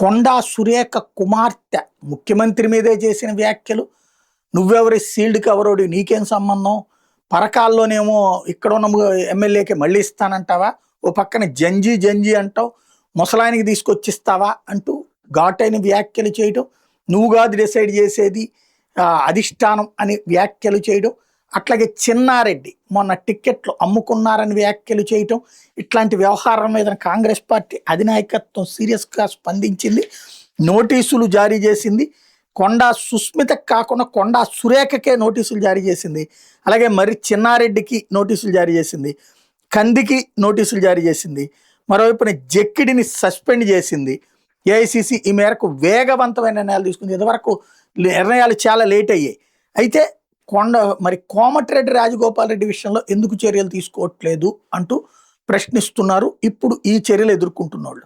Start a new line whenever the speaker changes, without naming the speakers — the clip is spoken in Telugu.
కొండా సురేఖ కుమార్తె ముఖ్యమంత్రి మీదే చేసిన వ్యాఖ్యలు, నువ్వెవరి సీల్డ్ కవరోడి నీకేం సంబంధం, పరకాల్లోనేమో ఇక్కడ ఉన్న ఎమ్మెల్యేకి మళ్ళీ ఇస్తానంటావా, ఓ పక్కన జంజీ జంజీ అంటావు, ముసలాయనికి తీసుకొచ్చిస్తావా అంటూ ఘాటైన వ్యాఖ్యలు చేయడం, నువ్వు కాదు డిసైడ్ చేసేది అధిష్టానం అని వ్యాఖ్యలు చేయడం, అట్లాగే చిన్నారెడ్డి మొన్న టిక్కెట్లు అమ్ముకున్నారని వ్యాఖ్యలు చేయటం, ఇట్లాంటి వ్యవహారం మీద కాంగ్రెస్ పార్టీ అధినాయకత్వం సీరియస్గా స్పందించింది, నోటీసులు జారీ చేసింది. కొండా సుస్మితకు కాకుండా కొండా సురేఖకే నోటీసులు జారీ చేసింది. అలాగే మరి చిన్నారెడ్డికి నోటీసులు జారీ చేసింది, కందికి నోటీసులు జారీ చేసింది, మరోవైపున జక్కిడిని సస్పెండ్ చేసింది. ఏఐసిసి ఈ మేరకు వేగవంతమైన నిర్ణయాలు తీసుకుంది. ఇంతవరకు నిర్ణయాలు చాలా లేట్ అయ్యాయి. అయితే కోమటిరెడ్డి రాజగోపాల్ రెడ్డి విషయంలో ఎందుకు చర్యలు తీసుకోవట్లేదు అంటూ ప్రశ్నిస్తున్నారు ఇప్పుడు ఈ చర్యలు ఎదుర్కొంటున్న వాళ్ళు.